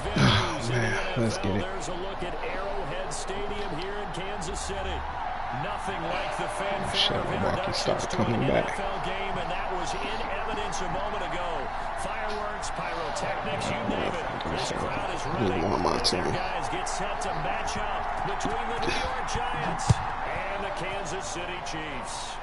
Oh, man, let's get it. There's a look at Arrowhead Stadium here in Kansas City. Nothing like the fanfare of introductions to an NFL game, and that was in evidence a moment ago. Fireworks, pyrotechnics, you name it. This crowd is ready as their guys get set to match up between the New York Giants and the Kansas City Chiefs.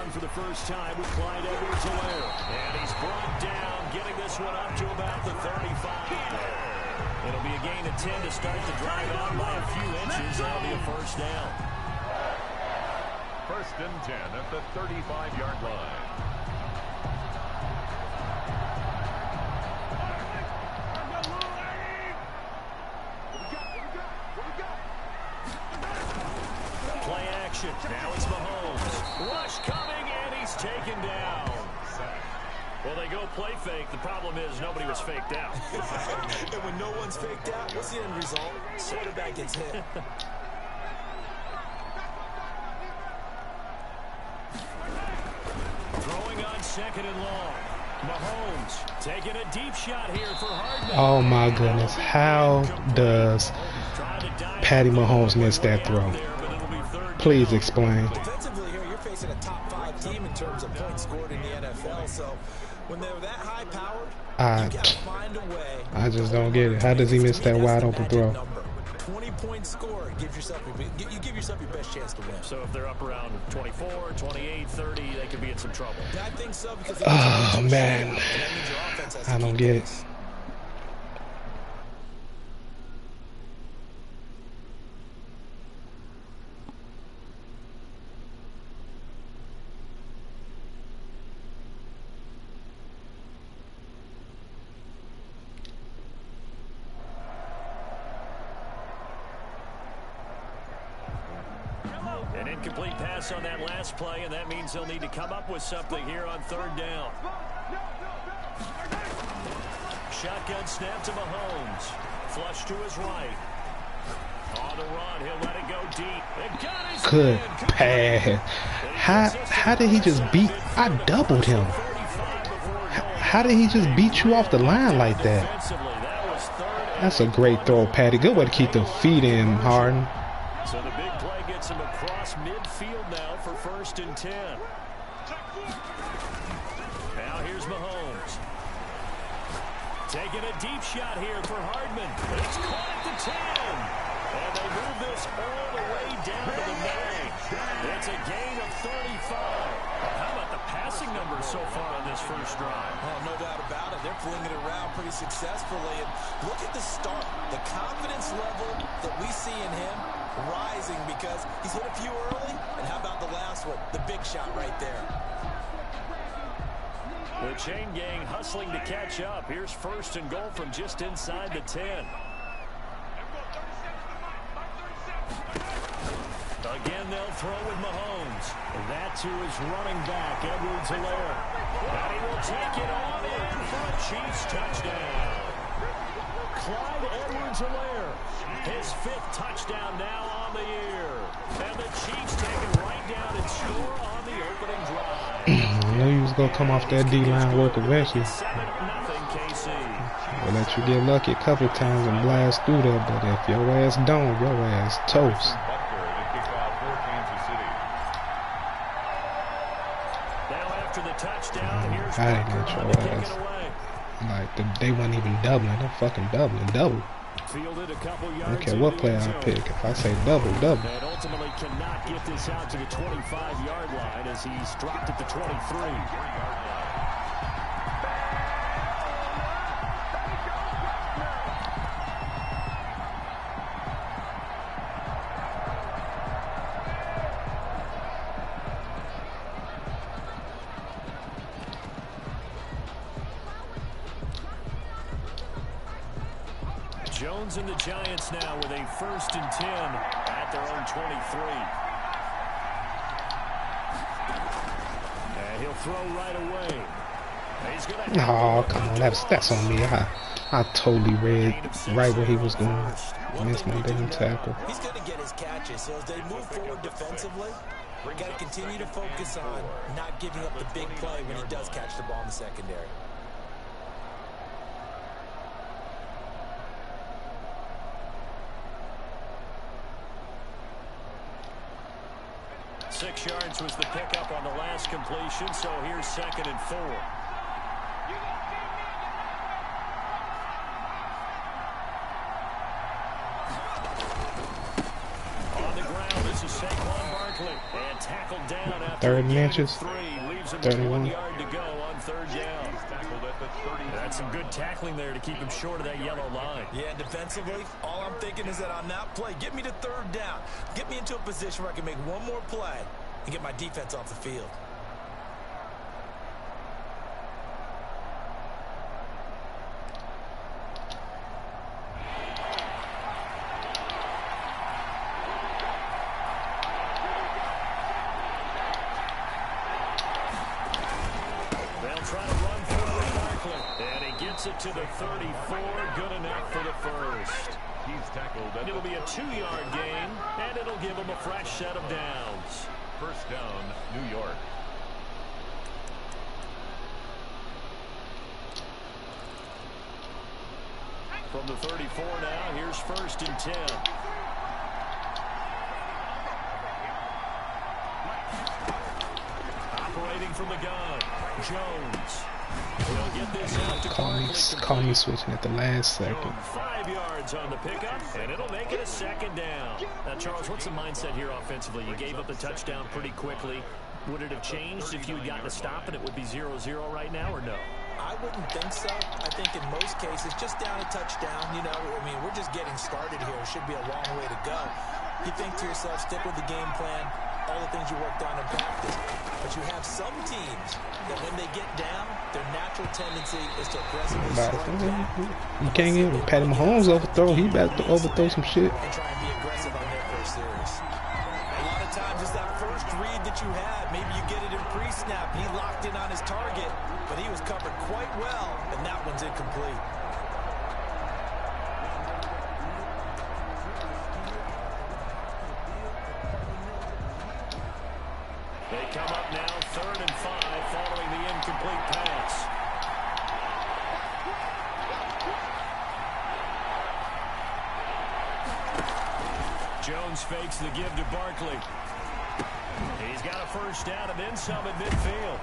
For the first time with Clyde Edwards-Helaire. And he's brought down, getting this one up to about the 35. It'll be a gain of 10 to start the drive out by a few inches. That'll be a first down. First and 10 at the 35-yard line. Play action. Now it's Mahomes. Rush coming, and he's taken down. Well, they go play fake. The problem is nobody was faked out. And when no one's faked out, what's the end result? Quarterback gets hit. Throwing on second and long. Mahomes taking a deep shot here for Hardman. Oh, my goodness. How does Patty Mahomes miss that throw? Please explain. Defensively here, you're facing a top 5 team in terms of points scored in the NFL. So when they're that high powered, you gotta find a way. I just don't get it. How does he miss that wide open throw? 20-point score, give yourself your best chance to win. So if they're up around 24, 28, 30, they could be in some trouble. I think so because oh man, I don't get it. An incomplete pass on that last play, and that means they'll need to come up with something here on third down. Shotgun snap to Mahomes. Flush to his right. On the run, he'll let it go deep. It got his Good pass. How did he just beat? I doubled him. How did he just beat you off the line like that? That's a great throw, Patty. Good way to keep the feet in, Harden. So the big play gets him across midfield now for first and 10. Now here's Mahomes. Taking a deep shot here for Hardman. It's caught at the 10. And they move this all the way down to the 9. It's a gain of 35. How about the passing numbers so far on this first drive? Oh, no doubt about it. They're flinging it around pretty successfully. And look at the start. The confidence level that we see in him rising because he's hit a few early. And how about the last one? The big shot right there. The chain gang hustling to catch up. Here's first and goal from just inside the 10. Again, they'll throw with Mahomes. That's who is running back, Edwards-Helaire. And he will take it on in for a Chiefs touchdown. Clyde Edwards-Helaire, his 5th touchdown now on the year. And the Chiefs take it right down and score on the opening drive. I knew he was going to come off that D-line work eventually. We'll let you get lucky a couple of times and blast through there, but if your ass don't, your ass toast. I ain't gonna show ass. Like, they wasn't even doubling. They're fucking doubling. Double. I don't care what player I pick. If I say double, double. And ultimately cannot get this out to the 25-yard line as he's dropped at the 23. Jones and the Giants now with a 1st and 10 at their own 23. And he'll throw right away. Oh, come on. That's on me. I totally read right where he was going. Missed my damn tackle. He's going to get his catches. So as they move forward defensively, we got to continue to focus on not giving up the big play when he does catch the ball in the secondary. Six yards was the pickup on the last completion, so here's 2nd and 4. On the ground, this is Saquon Barkley, and tackled down after 3rd and inches. 3, leaves him 31. 1 yard to go on 3rd down. That's some good tackling there to keep him short of that yellow line. Yeah, defensively, all I'm thinking is that on that play, get me to 3rd down. Get me into a position where I can make one more play and get my defense off the field. It to the 34, good enough for the 1st. He's tackled. It'll be a 2-yard gain, and it'll give him a fresh set of downs. 1st down, New York. From the 34 now, here's 1st and 10. Operating from the gun, Jones. Call me switching at the last second. 5 yards on the pickup, and it'll make it a 2nd down. Now, Charles, what's the mindset here offensively? You gave up the touchdown pretty quickly. Would it have changed if you had gotten a stop and it would be 0-0 right now, or no? I wouldn't think so. I think in most cases, just down a touchdown, you know, I mean, we're just getting started here. It should be a long way to go. You think to yourself, stick with the game plan, all the things you worked on in practice. But you have some teams that when they get down, their natural tendency is to aggressively strike back. You can't get Patty Mahomes overthrow. He about to overthrow some shit. And try and be aggressive on their first series. A lot of times it's that first read that you had. Maybe you get it in pre-snap. He locked in on his target, but he was covered quite well, and that one's incomplete. They come up now 3rd and 5 following the incomplete pass. Jones fakes the give to Barkley. He's got a 1st down and then some at midfield.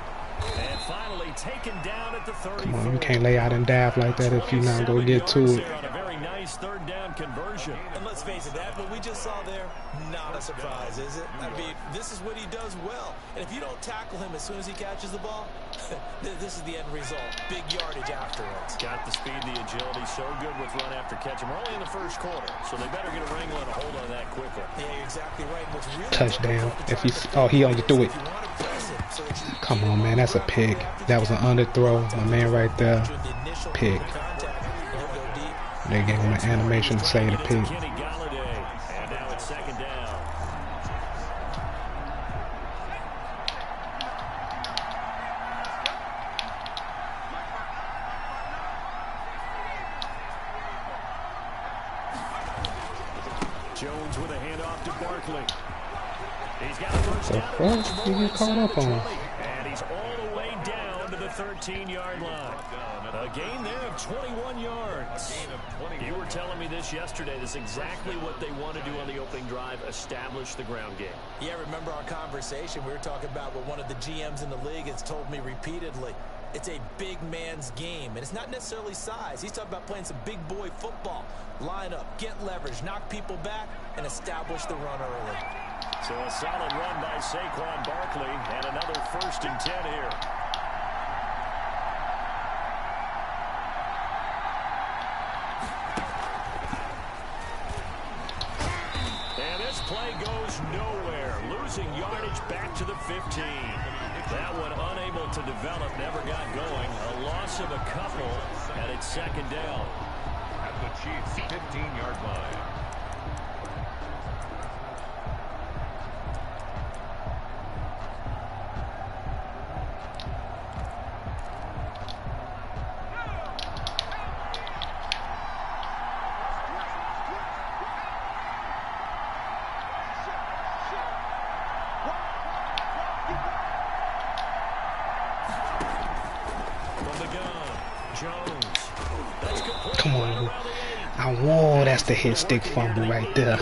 And finally taken down at the 34. Come on, you can't lay out and dive like that if you're not going to get to it. On a very nice 3rd down conversion. And let's face it, that what we just saw there, not a surprise, is it? I mean, this is what he does well. And if you don't tackle him as soon as he catches the ball, this is the end result. Big yardage afterwards. Got the speed, the agility, so good with run after catch. And we're only in the 1st quarter, so they better get a wrangle and a hold on that quickly. Yeah, you're exactly right. What's really touchdown. If he only threw it. Come on, man, that's a pick. That was an underthrow. My man right there. Pick. They gave him an animation to say the pick. And now it's 2nd down. Jones with a handoff to Barkley. He's got a 1st down. What? You get caught up on? And he's all the way down to the 13-yard line. A gain there of 21 yards. You were telling me this yesterday. This is exactly what they want to do on the opening drive, establish the ground game. Yeah, remember our conversation? We were talking about what one of the GMs in the league has told me repeatedly. It's a big man's game, and it's not necessarily size. He's talking about playing some big boy football. Line up, get leverage, knock people back, and establish the run early. So a solid run by Saquon Barkley, and another 1st and 10 here. And this play goes nowhere, losing yardage back to the 15. That one unable to develop, never got going. A loss of a couple, and it's 2nd down. At the Chiefs 15-yard line. Come on. Whoa, that's the hit stick fumble right there.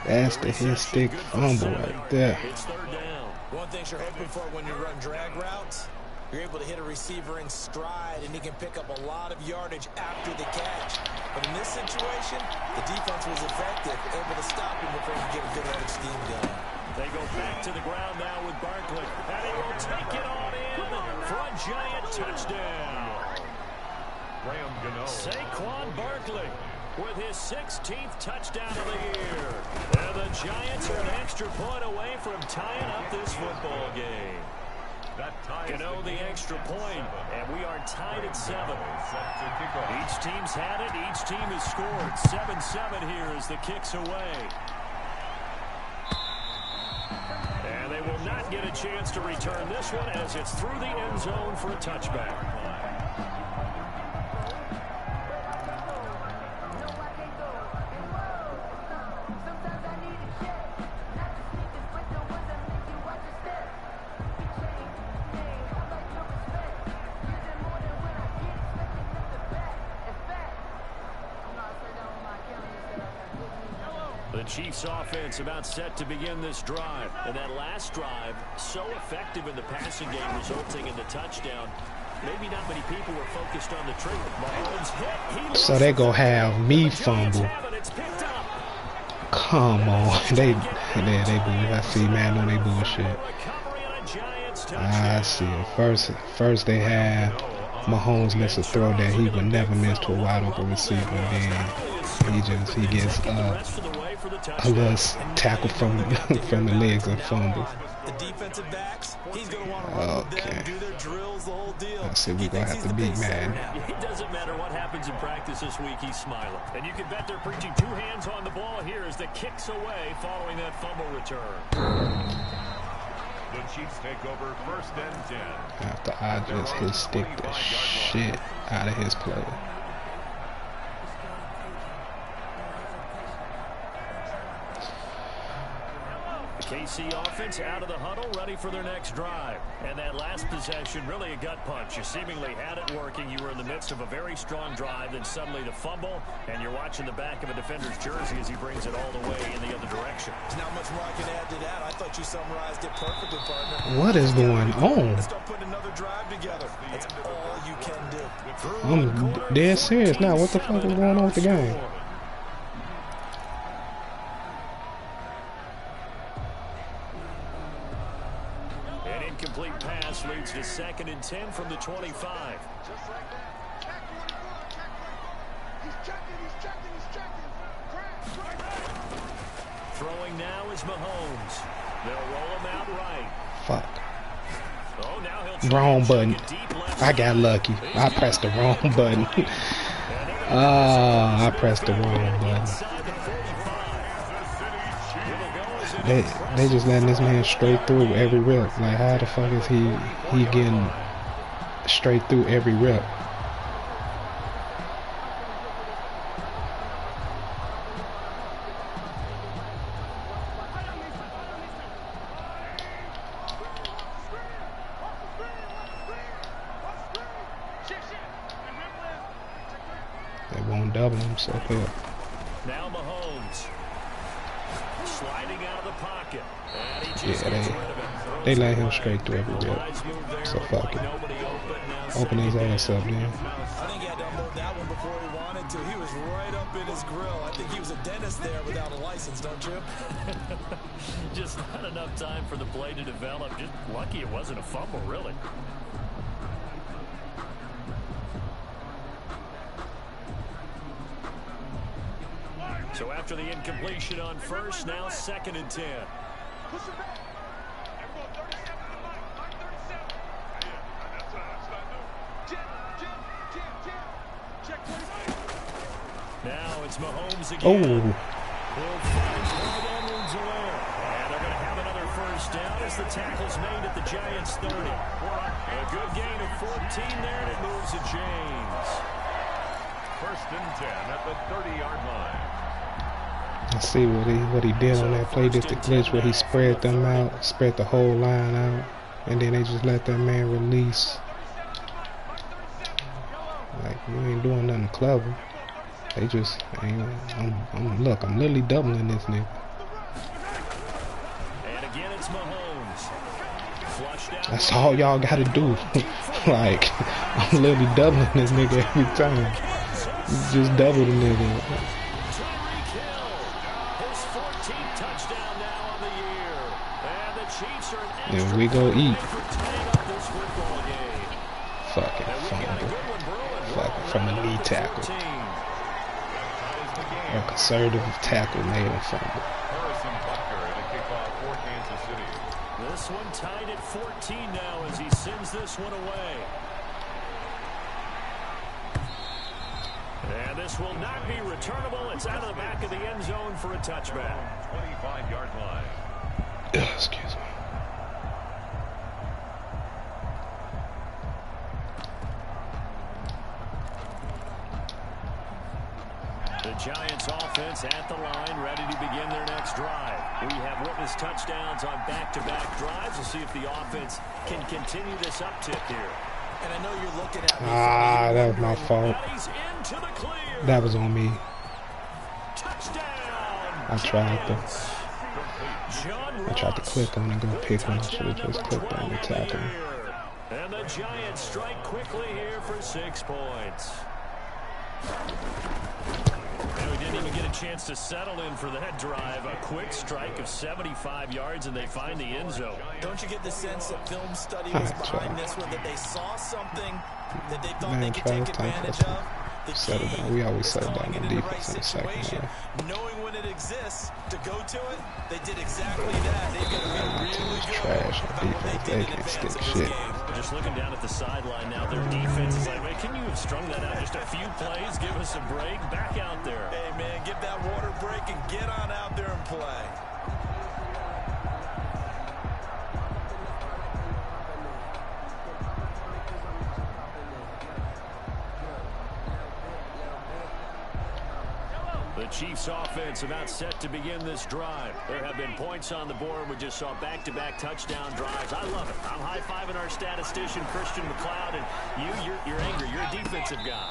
That's the hit stick fumble right there. It's third down. One thing you're hoping for when you run drag routes, you're able to hit a receiver in stride, and he can pick up a lot of yardage after the catch. But in this situation, the defense was effective, able to stop him before he could get a good head of steam going. They go back to the ground now with Barkley, and he will take it on in for a giant touchdown. Saquon Barkley with his 16th touchdown of the year. And the Giants are an extra point away from tying up this football game. Gano the extra point, and we are tied at 7. Each team's had it. Each team has scored. 7-7 here as the kick's away. And they will not get a chance to return this one as it's through the end zone for a touchback. The Chiefs offense about set to begin this drive. And that last drive, so effective in the passing game, resulting in the touchdown. Maybe not many people were focused on the trigger. Mahomes hit. So they gonna have me fumble. Come on. They bullshit. I see, man, on they bullshit. I see it. First they have Mahomes miss a throw that he would never miss to a wide open receiver, and then he gets a little tackle from the legs and fumble. The defensive backs, he's going to want to run with them, do their drills, the whole deal. I see we're going to have to beat, man. It doesn't matter what happens in practice this week, he's smiling. And you can bet they're preaching 2 hands on the ball here as the kick's away following that fumble return. The Chiefs take over 1st and 10. After I just hit stick the shit out of his play. KC offense out of the huddle, ready for their next drive. And that last possession, really a gut punch. You seemingly had it working. You were in the midst of a very strong drive, then suddenly the fumble, and you're watching the back of a defender's jersey as he brings it all the way in the other direction. There's not much more I can add to that. I thought you summarized it perfectly, partner. What is going on? Let's start putting another drive together. That's all you can do. I'm dead serious now. What the fuck is going on with the game? Incomplete pass leads to 2nd and 10 from the 25. Throwing now is Mahomes. They'll roll him out right. Fuck. Oh, now he'll wrong button. I got lucky. I pressed the wrong button. I pressed the wrong button. They just letting this man straight through every rep. Like, how the fuck is he getting straight through every rep? They won't double him, so good. Now Mahomes sliding out of the pocket. Yeah, they let him straight through every rep. So fuck it. Open his ass up, man. I think he had to unload that one before he wanted to. He was right up in his grill. I think he was a dentist there without a license, don't you? Just not enough time for the play to develop. Just lucky it wasn't a fumble, really. So after the incompletion on first, now 2nd and 10. Now it's Mahomes again. Oh. He'll find Clyde Edwards-Helaire. And they're going to have another first down as the tackle's made at the Giants' 30. A good gain of 14 there, and it moves to James. First and 10 at the 30-yard line. I see what he did on that play. Did the glitch where he spread them out, spread the whole line out, and then they just let that man release. Like, you ain't doing nothing clever. They just ain't. Look, I'm literally doubling this nigga. And again, it's Mahomes. That's all y'all gotta do. Like, I'm literally doubling this nigga every time. Just double the nigga. And we go eat. Fucking fumble. Fucking from a knee tackle. A conservative tackle made him fumble. This one tied at 14 now as he sends this one away. And this will not be returnable. It's out of the back of the end zone for a touchback. 25-yard line. Excuse me. The Giants offense at the line, ready to begin their next drive. We have witnessed touchdowns on back-to-back drives. We'll see if the offense can continue this uptick here. And I know you're looking at me. That was my fault. That was on me. Touchdown. I tried to click on and go pick one. I should have just clicked on the tackle. And the Giants strike quickly here for 6 points. And we didn't even get a chance to settle in for that drive. A quick strike of 75 yards, and they find the end zone. Don't you get the sense that film study was behind this one, that they saw something that they thought they could take advantage of? Settle down. We always settle down on defense in the second half. Knowing when it exists to go to it, they did exactly that. They've got to be really good trash on defense. They can't stick shit. Just looking down at the sideline now, their defense is like, wait, can you have strung that out just a few plays? Give us a break. Back out there. Hey, man, give that water break and get on out there and play. The Chiefs offense about set to begin this drive. There have been points on the board. We just saw back-to-back touchdown drives. I love it. I'm high-fiving our statistician, Christian McLeod, and you're angry. You're a defensive guy.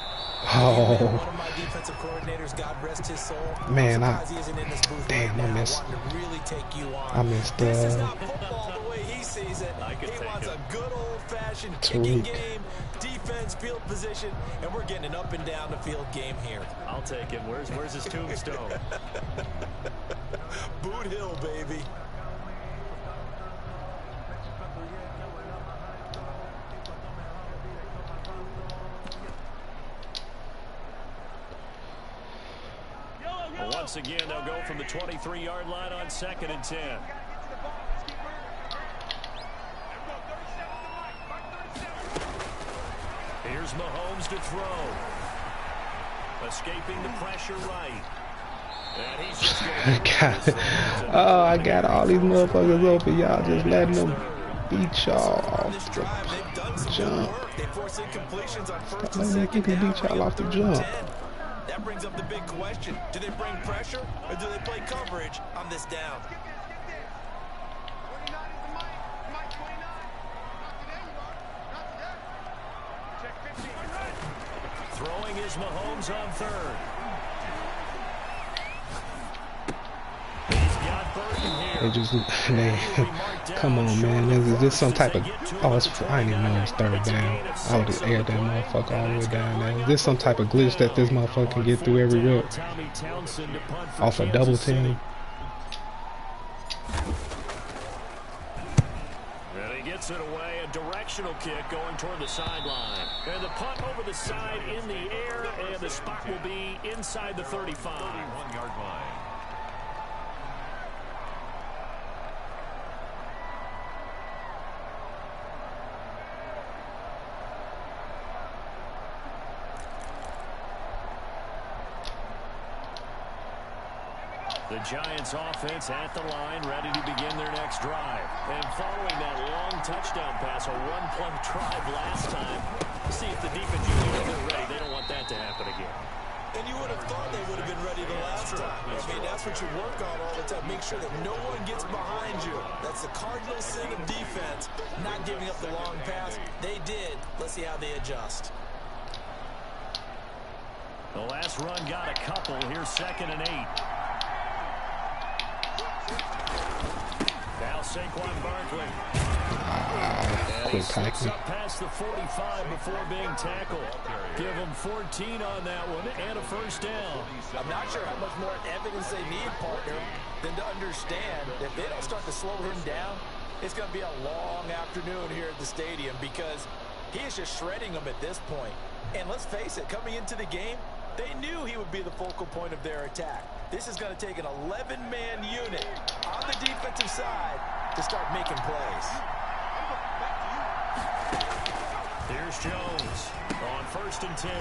Oh. One of my defensive coordinators, God rest his soul. Man, I missed. I missed This is not football the way he sees it. He wants a good old-fashioned kicking game, defense, field position, and we're getting an up and down the field game here. I'll take him. Where's his tombstone? Boot Hill, baby. Once again, they'll go from the 23-yard line on 2nd and 10. Here's Mahomes to throw. Escaping the pressure right. And he's just I got all these motherfuckers open. Y'all just letting them beat y'all off the jump. Stop letting them beat y'all off the jump. That brings up the big question. Do they bring pressure or do they play coverage on this down? Throwing is Mahomes on 3rd. He's got Burton here. Come on, man. Is this some type of, I didn't even know it was 3rd down. I would have aired that motherfucker all the way down there. Is this some type of glitch that this motherfucker can get through every rip? Off a double team? And he gets it away. A directional kick going toward the sideline. And the punt over the side in the air, and the spot will be inside the 35. 31-yard line. The Giants offense at the line, ready to begin their next drive. And following that long touchdown pass, a one-play drive last time, see if the defense, they're ready. They don't want that to happen again. And you would have thought they would have been ready the last time. I mean, that's what you work on all the time. Make sure that no one gets behind you. That's the cardinal sin of defense, not giving up the long pass. They did. Let's see how they adjust. The last run got a couple. Here's 2nd and 8. Now Saquon Barkley. And he slips up past the 45 before being tackled. Give him 14 on that one and a first down. I'm not sure how much more evidence they need, partner, than to understand that if they don't start to slow him down, it's going to be a long afternoon here at the stadium because he is just shredding them at this point. And let's face it, coming into the game, they knew he would be the focal point of their attack. This is going to take an 11-man unit on the defensive side to start making plays. Here's Jones on 1st and 10.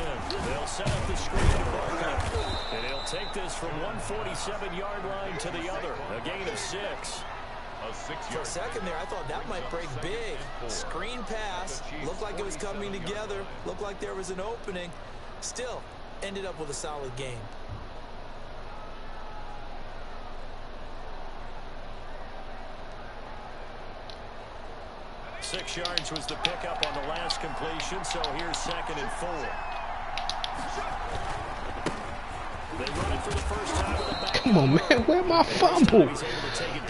They'll set up the screen to Barkley. And he'll take this from 147-yard line to the other. A gain of 6. For a second there, I thought that might break big. Screen pass. Looked like it was coming together. Looked like there was an opening. Still, ended up with a solid game. Six yards was the pickup on the last completion, so here's 2nd and 4. They run it for the first time with a back. Come on, man. Where my fumble?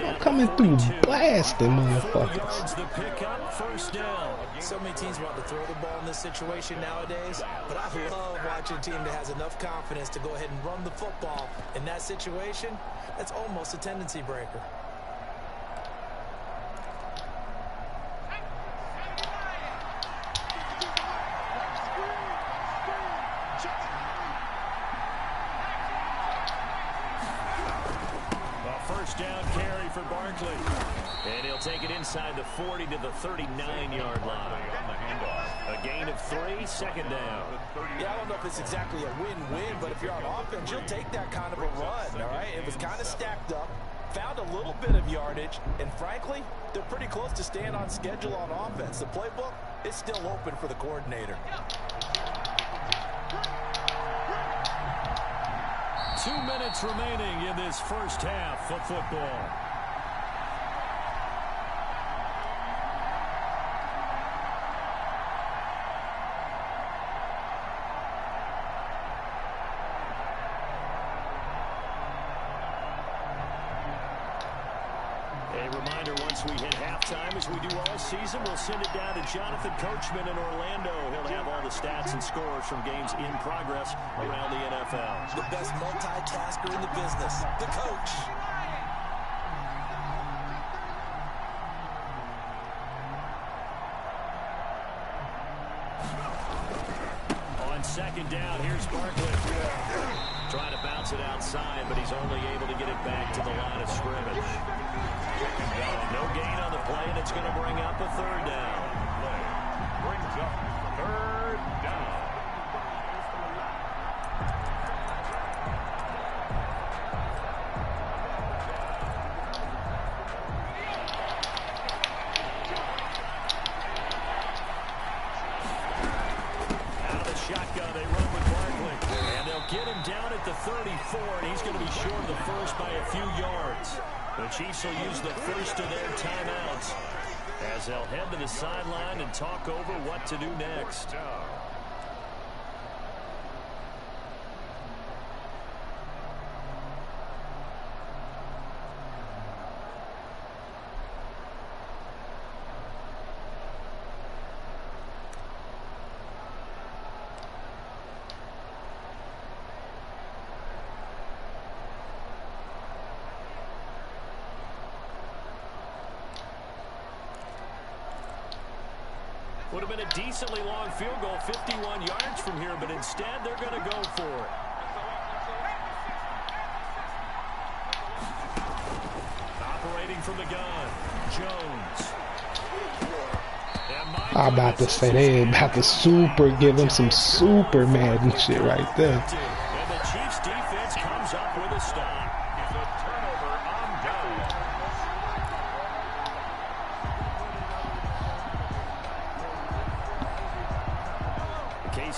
I'm coming through blasting motherfuckers. The pickup, first down. So many teams want to throw the ball in this situation nowadays, but I love watching a team that has enough confidence to go ahead and run the football. In that situation, that's almost a tendency breaker. Down carry for Barkley. And he'll take it inside the 40 to the 39-yard line. A gain of 3, 2nd down. Yeah, I don't know if it's exactly a win-win, but if you're on offense, you'll take that kind of a run, all right? It was kind of stacked up, found a little bit of yardage, and frankly, they're pretty close to staying on schedule on offense. The playbook is still open for the coordinator. 2 minutes remaining in this first half of football. A reminder, once we hit halftime, as we do all season, we'll send it down to Jonathan Coachman in Orlando. He'll have all the stats and scores from games in progress around the NFL. The best multitasker in the business, the coach. On 2nd down, here's Barkley. Trying to bounce it outside, but he's only able to get it back to the line of scrimmage. No gain on the play, and it's going to bring up a 3rd down. Brings up 3rd down. Out of the shotgun, they run with Barkley. And they'll get him down at the 34, and he's going to be short of the first by a few yards. The Chiefs will use the first of their timeouts as they'll head to the sideline and talk over what to do next. Would have been a decently long field goal, 51 yards from here, but instead they're going to go for it. Operating from the gun, Jones. I'm about to say they about to super give him some Superman and shit right there. And the Chiefs defense comes up with a stop.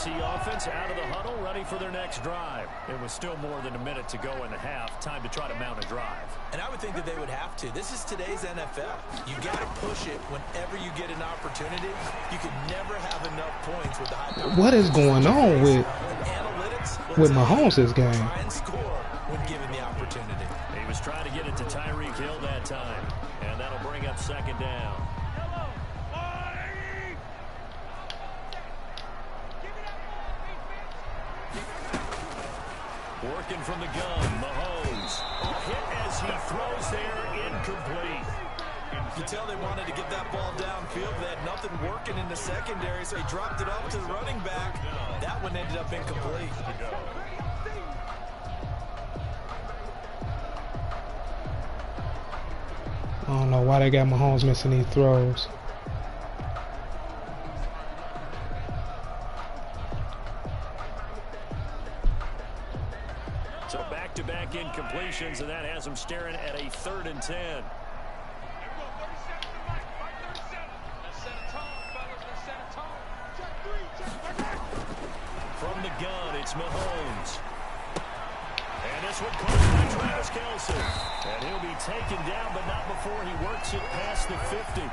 KC offense out of the huddle, ready for their next drive. It was still more than a minute to go in the half. Time to try to mount a drive. And I would think that they would have to. This is today's NFL. You got to push it whenever you get an opportunity. You can never have enough points with the high. What is going on with Mahomes' game? Try and score when given the opportunity. He was trying to get it to Tyreek Hill that time, and that'll bring up second down. Working from the gun, Mahomes. A hit as he throws there, incomplete. You tell they wanted to get that ball downfield. They had nothing working in the secondary, so he dropped it off to the running back. That one ended up incomplete. I don't know why they got Mahomes missing these throws. So back-to-back incompletions, and that has him staring at a 3rd and 10. From the gun, it's Mahomes. And this one caught by Travis Kelce. And he'll be taken down, but not before he works it past the 50.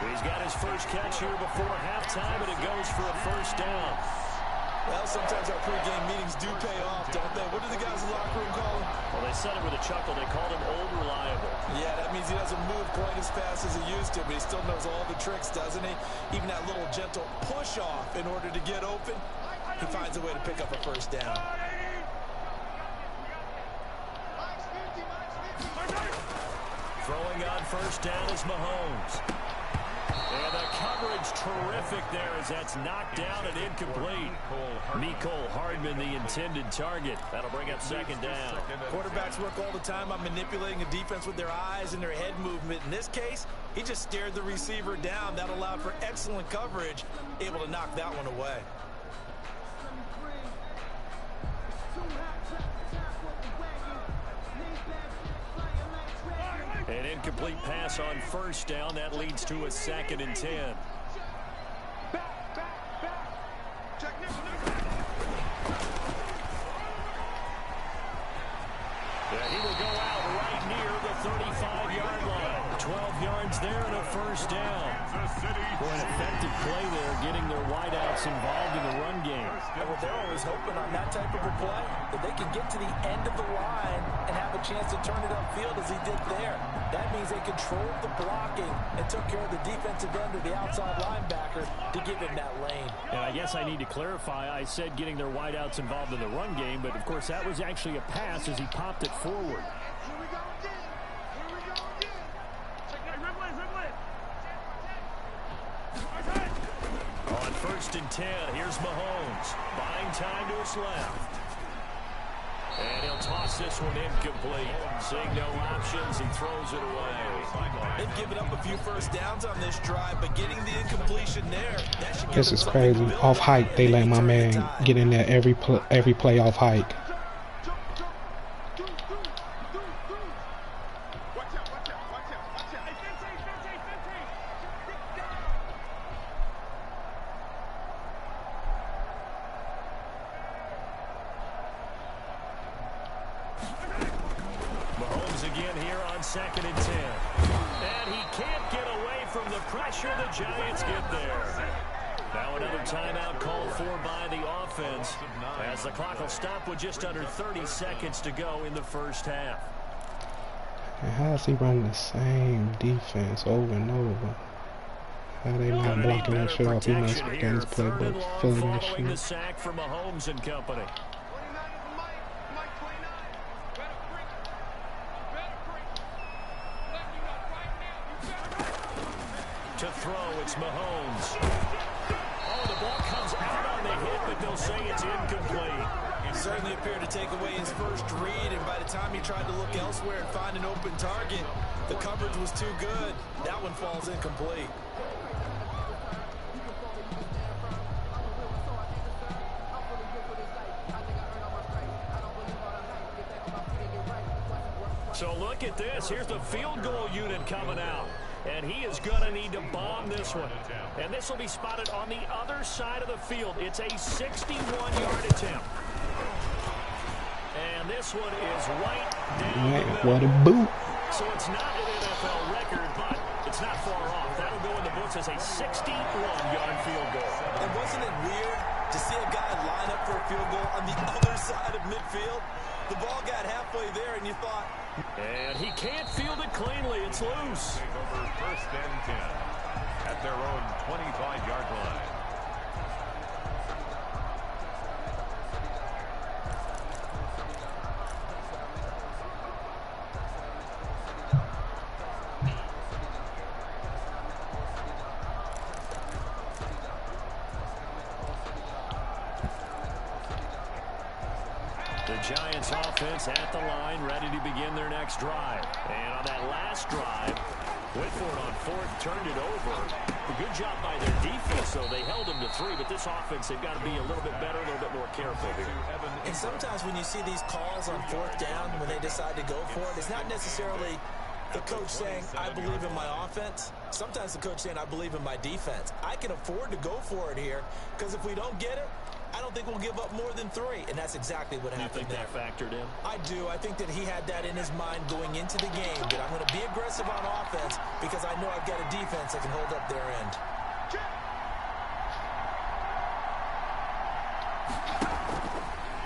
He's got his first catch here before halftime, and it goes for a first down. Well, sometimes our pregame meetings do pay off, don't they? What do the guys in the locker room call him? Well, they said it with a chuckle. They called him Old Reliable. Yeah, that means he doesn't move quite as fast as he used to, but he still knows all the tricks, doesn't he? Even that little gentle push-off in order to get open, he finds a way to pick up a first down. Throwing on first down is Mahomes. And the coverage terrific there as that's knocked down and incomplete. Mecole Hardman, the intended target. That'll bring up second down. Quarterbacks work all the time on manipulating a defense with their eyes and their head movement. In this case, he just stared the receiver down. That allowed for excellent coverage, able to knock that one away. An incomplete pass on first down. That leads to a 2nd and 10. Yeah, he will go out right near the 35-yard line. 12 yards there and a first down. For an effective play there, getting their wideouts involved in the run game. And what they're always hoping on that type of a play, that they can get to the end of the line and have a chance to turn it upfield as he did there. That means they controlled the blocking and took care of the defensive end of the outside linebacker to give him that lane. And I guess I need to clarify, I said getting their wideouts involved in the run game, but of course that was actually a pass as he popped it forward. On 1st and 10, here's Mahomes. Buying time to his left. And he'll toss this one incomplete. Seeing no options, he throws it away. They've given up a few first downs on this drive, but getting the incompletion there, that should give This them is something to crazy. build Off on, hike, they and let my turn the man tide. get in there every play off hike. Mahomes again here on 2nd and 10. And he can't get away from the pressure. The Giants get there. Now another timeout called for by the offense as the clock will stop with just under 30 seconds to go in the first half. And how is he running the same defense over and over? How they not blocking that shit off? He must have got his playbook full of that Following the shit. sack for Mahomes and company. To throw, it's Mahomes. Oh, the ball comes out on the hit, but they'll say it's incomplete. He certainly appeared to take away his first read, and by the time he tried to look elsewhere and find an open target, the coverage was too good. That one falls incomplete. So look at this. Here's the field goal unit coming out. And he is going to need to bomb this one. And this will be spotted on the other side of the field. It's a 61-yard attempt. And this one is right down the middle. What a boot. So it's not an NFL record, but it's not far off. That'll go in the books as a 61-yard field goal. And wasn't it weird to see a guy line up for a field goal on the other side of midfield? The ball got halfway there, and you thought... And he can't field it cleanly. It's loose. Over 1st and 10 at their own 25-yard line. The Giants offense at the line, ready to begin their next drive. And on that last drive, went for it on 4th, turned it over. A good job by their defense, though. They held them to 3, but this offense, they've got to be a little bit better, a little bit more careful here. And sometimes when you see these calls on 4th down, when they decide to go for it, it's not necessarily the coach saying, I believe in my offense. Sometimes the coach saying, I believe in my defense. I can afford to go for it here, because if we don't get it, I don't think we'll give up more than 3, and that's exactly what happened there. You think that factored in? I do. I think that he had that in his mind going into the game, that I'm going to be aggressive on offense because I know I've got a defense that can hold up their end.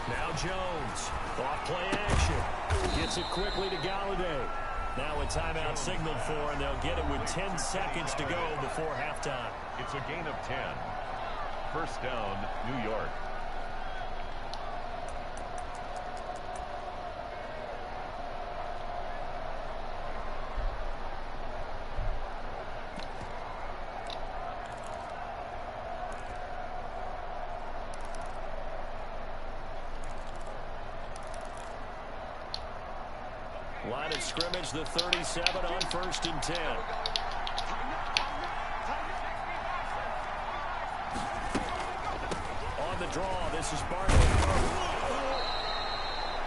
Now Jones, off play action, gets it quickly to Galladay. Now a timeout signaled for, and they'll get it with 10 seconds to go before halftime. It's a gain of 10. 1st down, New York. Line of scrimmage, the 37 on 1st and 10. On the draw, this is Barkley.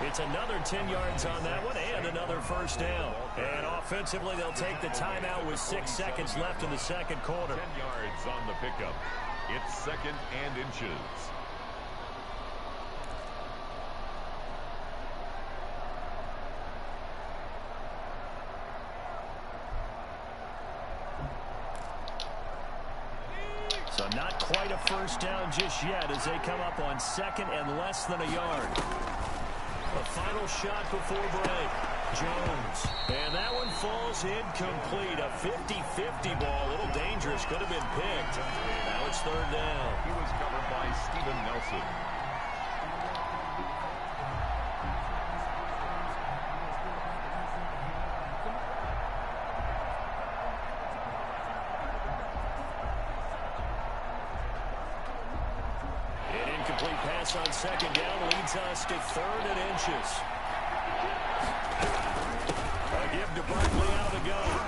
It's another 10 yards on that one and another 1st down. And offensively, they'll take the timeout with 6 seconds left in the second quarter. 10 yards on the pickup. It's 2nd and inches. So not quite a 1st down just yet as they come up on 2nd and less than a yard. A final shot before break. Jones. And that one falls incomplete. A 50-50 ball. A little dangerous. Could have been picked. Now it's 3rd down. He was covered by Steven Nelson. Pass on 2nd down leads us to 3rd and inches. A give to Barkley out of the gun.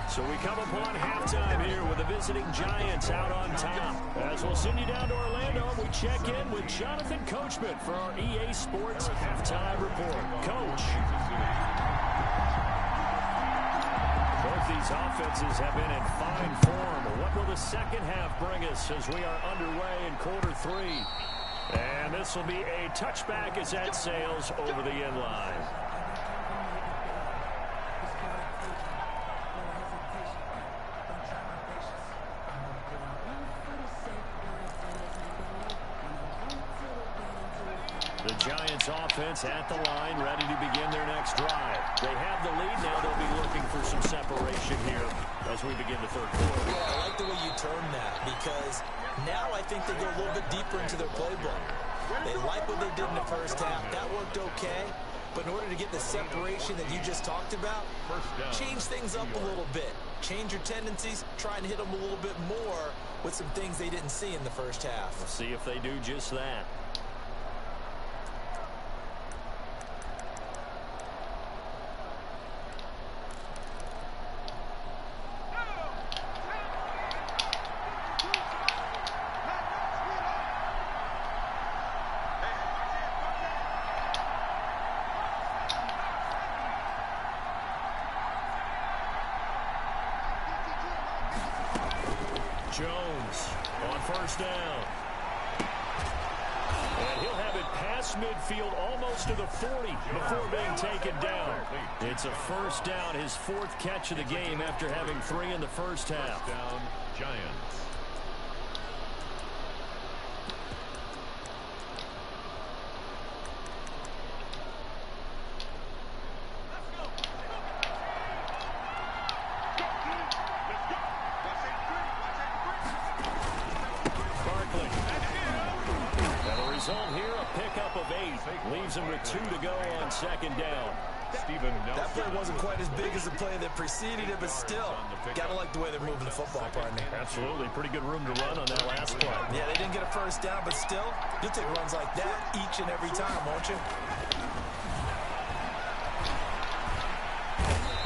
So we come upon halftime here with the visiting Giants out on top. As we'll send you down to Orlando, we check in with Jonathan Coachman for our EA Sports Halftime Report. Coach. Both these offenses have been in fine form. What will the second half bring us as we are underway in quarter 3? And this will be a touchback as that sails over the end line. The Giants offense at the line, ready to begin their next drive. They have the lead now. They'll be looking for some separation here as we begin the 3rd quarter. Yeah, I like the way you turn that because now I think they go a little bit deeper into their playbook. They like what they did in the 1st half. That worked okay. But in order to get the separation that you just talked about, change things up a little bit. Change your tendencies. Try and hit them a little bit more with some things they didn't see in the 1st half. We'll see if they do just that. Jones on first down. And he'll have it past midfield almost to the 40 before being taken down. It's a first down, his 4th catch of the game after having 3 in the first half. First down, Giants. Leaves him with 2 to go on second down. That play wasn't quite as big as the play that preceded it, but still, gotta like the way they're moving the football, partner. Absolutely, pretty good room to run on that last play. Yeah, they didn't get a first down, but still, you'll take runs like that each and every time, won't you?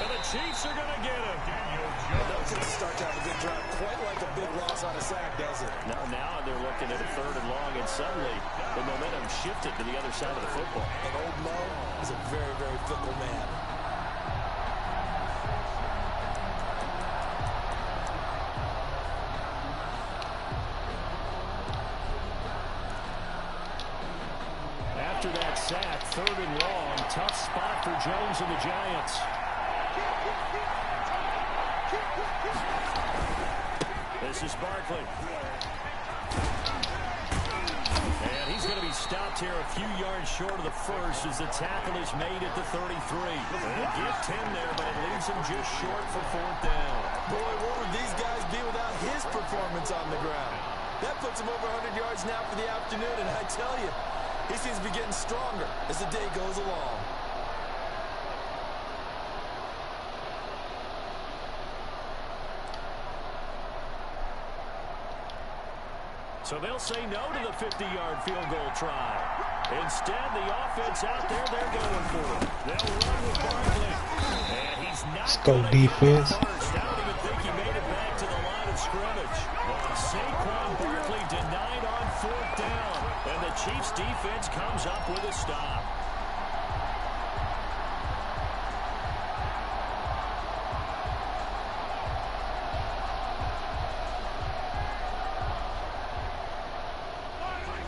And the Chiefs are going to get him. That doesn't start to have a good drive, quite like a big loss on a sack, does it? Now they're looking at a 3rd and long, and suddenly the momentum shifted to the other side of the football. And old Mo is a very, very fickle man. After that sack, 3rd and long, tough spot for Jones and the Giants. This is Barkley. And he's going to be stopped here a few yards short of the first as the tackle is made at the 33. They get 10 there, but it leaves him just short for 4th down. Boy, what would these guys be without his performance on the ground? That puts him over 100 yards now for the afternoon, and I tell you, he seems to be getting stronger as the day goes along. So they'll say no to the 50-yard field goal try. Instead, the offense out there, they're going for it. They'll run with Barkley. And he's not Let's go defense. I don't even think he made it back to the line of scrimmage. Saquon Barkley denied on 4th down. And the Chiefs defense comes up with a stop.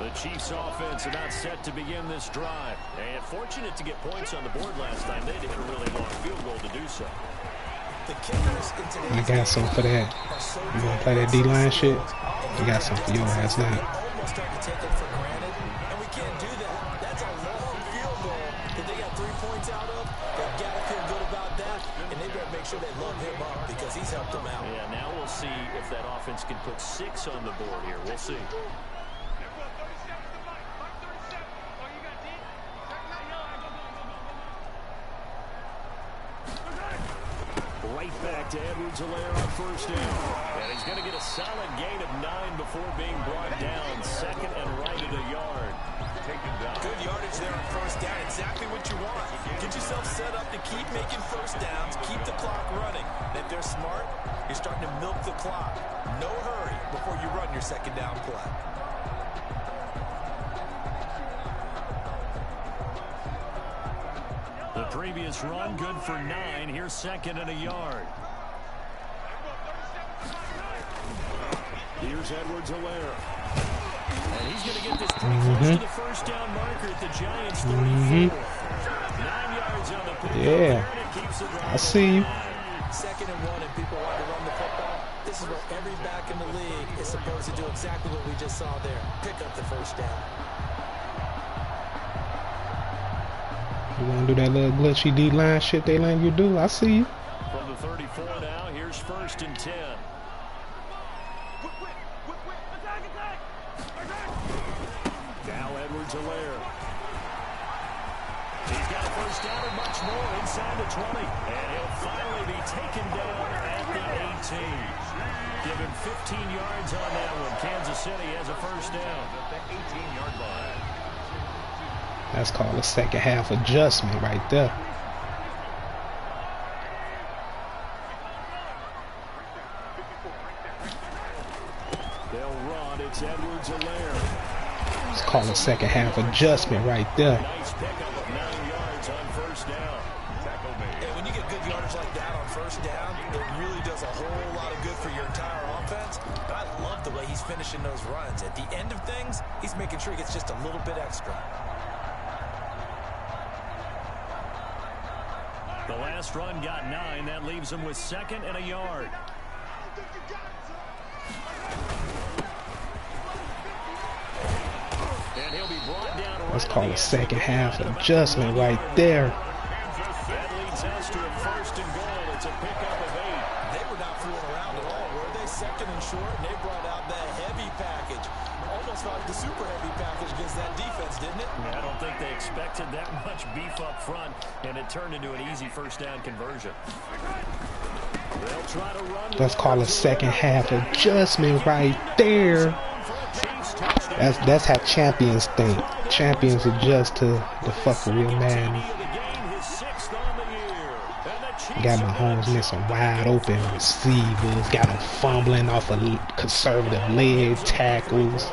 The Chiefs offense are not set to begin this drive. And fortunate to get points on the board last time. They did a really long field goal to do so. I got something for that. You gonna play that D-line shit? I got something for your ass now. Almost starting to take it for granted, and we can't do that. That's a long field goal that they got 3 points out of. They've got to feel good about that, and they better make sure they load him up because he's helped them out. Yeah, now we'll see if that offense can put 6 on the board here. We'll see. Right back to Edwards-Helaire on first down. And he's going to get a solid gain of 9 before being brought down. 2nd and right at a yard. Good yardage there on first down. Exactly what you want. Get yourself set up to keep making first downs, keep the clock running. And if they're smart, you're starting to milk the clock. No hurry before you run your 2nd down play. The previous run good for 9. Here's 2nd and a yard. Here's Edwards-Helaire. And he's going to get this pretty close to the first down marker at the Giants' 34. 9 yards on the pick. Yeah, I see you. 2nd and 1, and people want to run the football. This is where every back in the league is supposed to do exactly what we just saw there. Pick up the first down. You want to do that little glitchy D-line shit they letting you do? I see you. From the 34 now, here's 1st and 10. Now Edwards-Helaire. He's got a first down and much more inside the 20. And he'll finally be taken down at the 18. Give him 15 yards on that one. Kansas City has a first down. At the 18-yard line. That's called a second half adjustment right there. They'll run. It's Edwards-Helaire. It's called a second half adjustment right there. Nice pickup of 9 yards on first down. And when you get good yardage like that on first down, it really does a whole lot of good for your entire offense. I making sure he gets just a little bit extra. The last run got 9. That leaves him with 2nd and a yard. And he'll be brought down. Let's call a second half adjustment right there. That leads us to a 1st and goal. It's a pickup of 8. They were not fooling around at all, were they? 2nd and short, and they brought out that heavy package. Almost like the super heavy package against that defense, didn't it? Yeah, I don't think they expected that much beef up front, and it turned into an easy 1st down conversion. They'll try to run. Let's call a second half adjustment right there. That's how champions think. Champions adjust to the fuckery of Madden. Got my homes missing wide open receivers. Got them fumbling off of conservative leg tackles.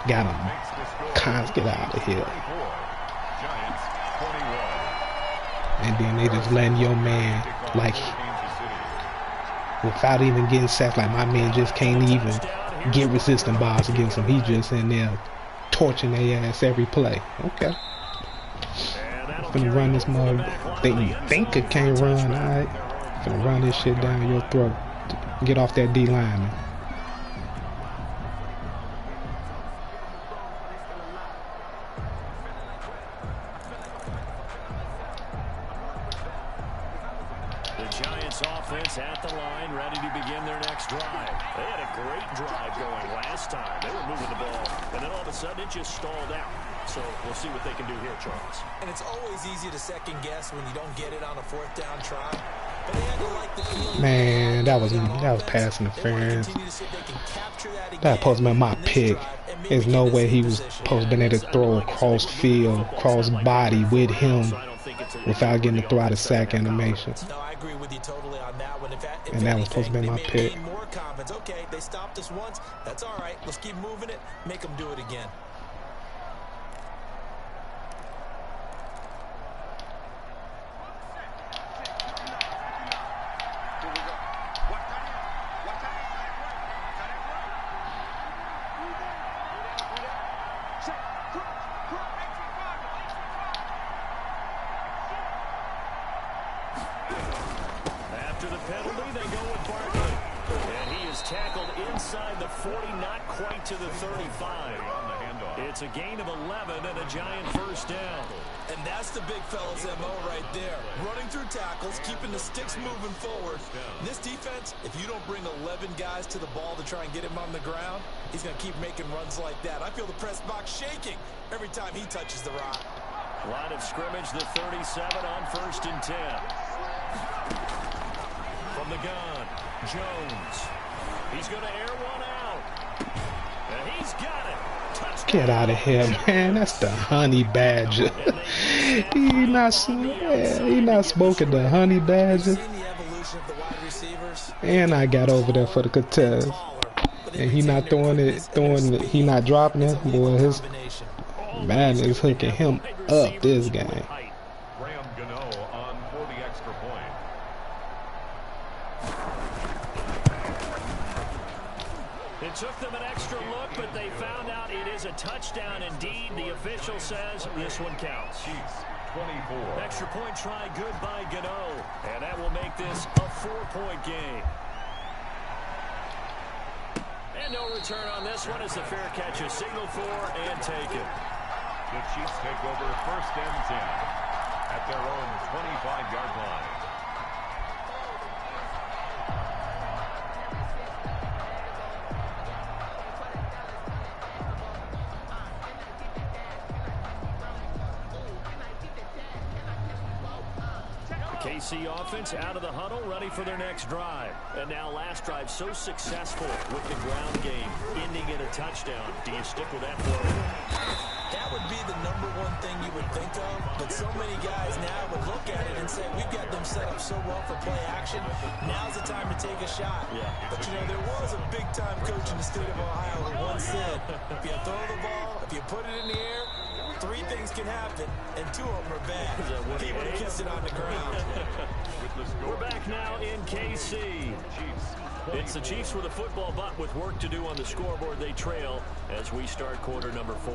Got them. Get out of here. And then they just letting your man, like, without even getting sacked, like my man just can't even get resistant balls against him. He just in there torching their ass every play. Okay. Finna run this mug. You think it can't run, alright? Finna run this shit down your throat. Get off that D lineman. Offense at the line, ready to begin their next drive. They had a great drive going last time. They were moving the ball, and then all of a sudden it just stalled out. So we'll see what they can do here, Charles. And it's always easy to second guess when you don't get it on a 4th down try. But they had to like the feeling. Man, that was pass interference. That supposed to be my pick. There's no way he was supposed to be able to throw across field, cross body with him without getting to throw out a sack animation. No, I agree with you totally on that one. And that was supposed to be my pick. More confidence. Okay, they stopped us once. That's all right. Let's keep moving it. Make them do it again. After the penalty, they go with Barkley. And he is tackled inside the 40, not quite to the 35. It's a gain of 11 and a Giant 1st down. And that's the big fella's MO right there. Running through tackles, keeping the sticks moving forward. In this defense, if you don't bring 11 guys to the ball to try and get him on the ground, he's going to keep making runs like that. I feel the press box shaking every time he touches the rock. Line of scrimmage, the 37 on 1st and 10. From the gun, Jones. He's going to air one out. And he's got it. Touchdown. Get out of here, man. That's the honey badger. He not smoking the honey badger. And I got over there for the contest. And he not he not dropping it. Boy, his man is hooking him up this game. It took them an extra look, but they found out it is a touchdown indeed. The official says this one counts. 24. Extra point try, good by Gano. And that will make this a 4-point game. And no return on this one as the fair catch is signaled for and taken. The Chiefs take over 1st and 10 at their own 25-yard line. KC offense out of the huddle, ready for their next drive. And now last drive so successful with the ground game, ending in a touchdown. Do you stick with that play? That would be the #1 thing you would think of, but so many guys now would look at it and say, we've got them set up so well for play action. Now's the time to take a shot. Yeah. But, you know, there was a big-time coach in the state of Ohio who once said, if you throw the ball, if you put it in the air, three things can happen, and two of them are bad. He would have kissed it on the ground. We're back now in KC. It's the Chiefs with a football, but with work to do on the scoreboard, they trail as we start quarter number 4.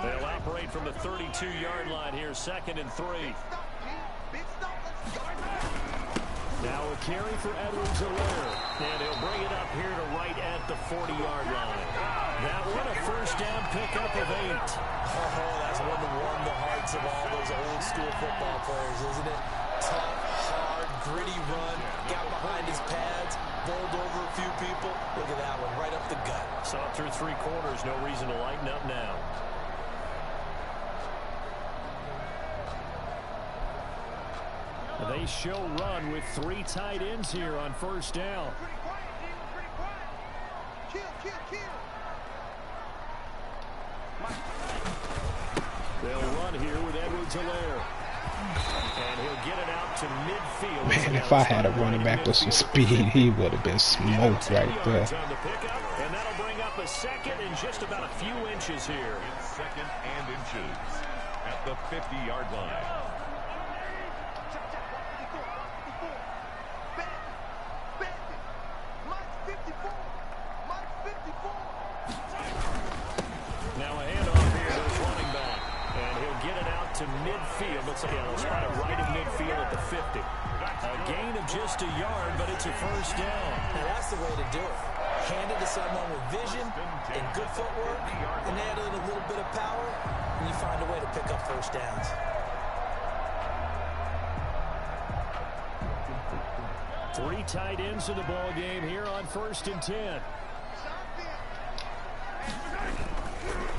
They'll operate from the 32-yard line here, 2nd and 3. Now a carry for Edwards-Helaire, and he'll bring it up here to right at the 40-yard line. That one a first down pickup of 8. Oh, that's one to warm the hearts of all those old school football players, isn't it? Tough, hard, gritty run, got behind his pads, bowled over a few people. Look at that one, right up the gut. Saw it through 3 quarters, no reason to lighten up now. They show run with 3 tight ends here on first down. They'll run here with Edwards-Helaire. And he'll get it out to midfield. Man, if I had a running back with some speed, he would have been smoked right there. And that'll bring up a 2nd and just about a few inches here. It's 2nd and inches at the 50-yard line. Now a handoff here to his running back. And he'll get it out to midfield. Looks like he'll spot it right in midfield at the 50. A gain of just a yard, but it's a first down. Now that's the way to do it. Hand it to someone with vision and good footwork, and add in a little bit of power, and you find a way to pick up first downs. Three tight ends in the ball game here on 1st and 10.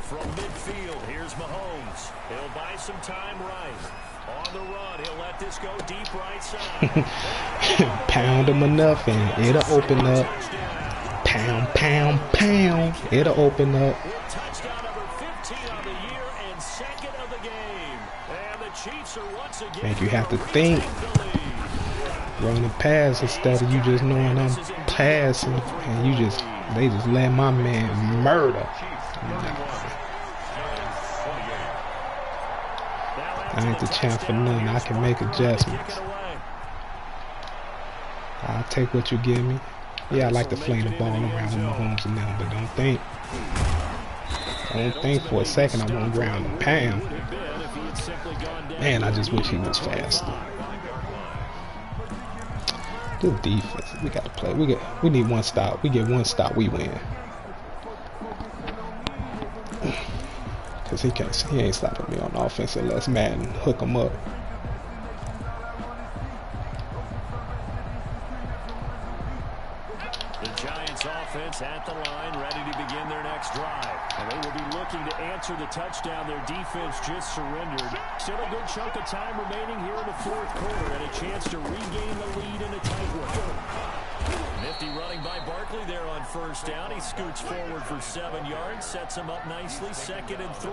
From midfield, here's Mahomes. He'll buy some time right. On the run, he'll let this go deep right side. Pound him enough and it'll open up. Pound, pound, pound. It'll open up. Touchdown number 15 on the year and 2nd of the game. And the Chiefs are once again. And you have to think. Running pass instead of you just knowing I'm passing. And they just let my man murder. I ain't the champ for nothing. I can make adjustments. I'll take what you give me. Yeah, I like to fling the ball around with Mahomes and them, but don't think for a second I want to ground and pound. Man, I just wish he was faster. This defense, we got to play. We need one stop. We get one stop, we win. Cause he ain't stopping me on offense unless Madden hook him up. The Giants offense at the line, ready to begin their next drive. And they will be looking to answer the touchdown their defense just surrendered. Still a good chunk of time remaining here in the 4th quarter and a chance to regain the lead in a tight one. Nifty running by Barkley there on first down. He scoots forward for 7 yards, sets him up nicely, 2nd and 3.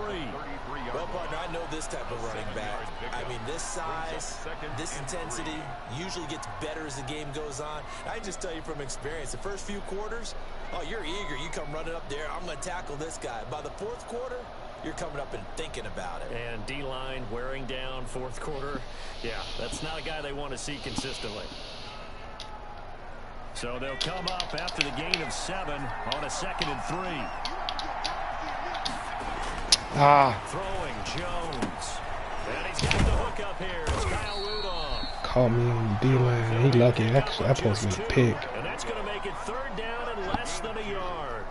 Well, partner, I know this type of running back. I mean, this size, this intensity usually gets better as the game goes on. I just tell you from experience, the first few quarters, oh, you're eager. You come running up there, I'm going to tackle this guy. By the 4th quarter, you're coming up and thinking about it. And D-line wearing down 4th quarter. Yeah, that's not a guy they want to see consistently. So they'll come up after the gain of 7 on a 2nd and 3. Throwing Jones. And he's got the hook up here. It's Kyle Rudolph. Caught me on the D-line. He lucky. That supposed to be a pick. And that's going to make it 3rd down and less than a yard.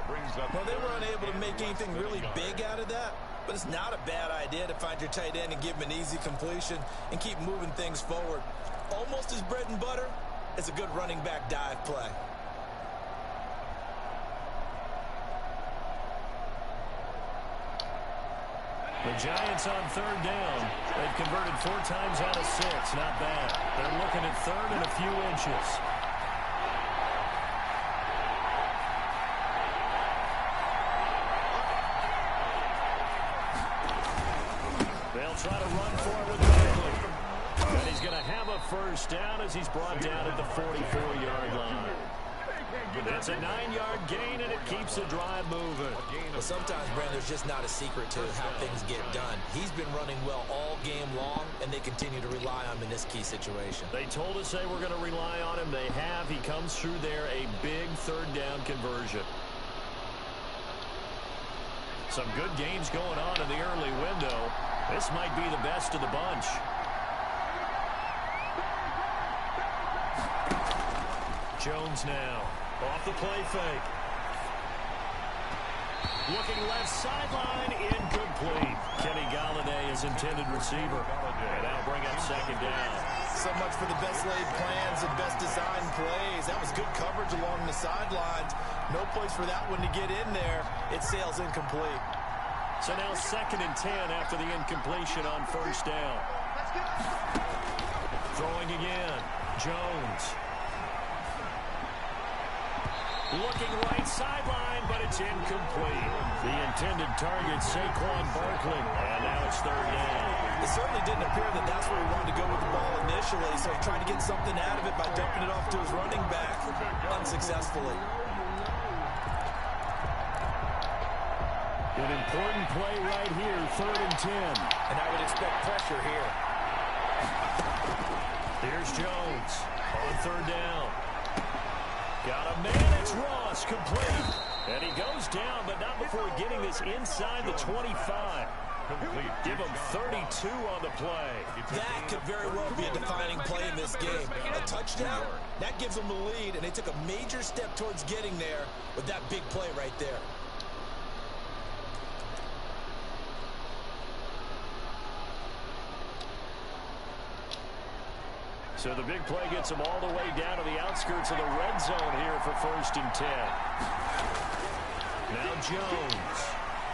Well, they were unable to make anything really big out of that. But it's not a bad idea to find your tight end and give him an easy completion and keep moving things forward. Almost his bread and butter. It's a good running back dive play. The Giants on 3rd down. They've converted 4 times out of 6. Not bad. They're looking at 3rd and a few inches. They'll try to run forward with Barkley. And he's going to have a first down as he's brought down at the 44-yard line. That's a 9-yard gain, and it keeps the drive moving. Well, sometimes, Brand, there's just not a secret to how things get done. He's been running well all game long, and they continue to rely on him in this key situation. They told us they were going to rely on him. They have. He comes through there, a big third down conversion. Some good games going on in the early window. This might be the best of the bunch. Jones now. Off the play fake. Looking left sideline, incomplete. Kenny Galladay is intended receiver. And that'll bring up second down. So much for the best laid plans and best designed plays. That was good coverage along the sidelines. No place for that one to get in there. It sails incomplete. So now 2nd and 10 after the incompletion on first down. Throwing again. Jones. Looking right sideline, but it's incomplete. The intended target, Saquon Barkley. And now it's 3rd down. It certainly didn't appear that that's where he wanted to go with the ball initially, so he tried to get something out of it by dumping it off to his running back unsuccessfully. An important play right here, 3rd and 10. And I would expect pressure here. Here's Jones on 3rd down. Got a man, it's Ross, complete. And he goes down, but not before getting this inside the 25. Complete. Give him 32 on the play. That could very well be a defining play in this game. A touchdown, that gives them the lead, and they took a major step towards getting there with that big play right there. So the big play gets him all the way down to the outskirts of the red zone here for 1st and 10. Now Jones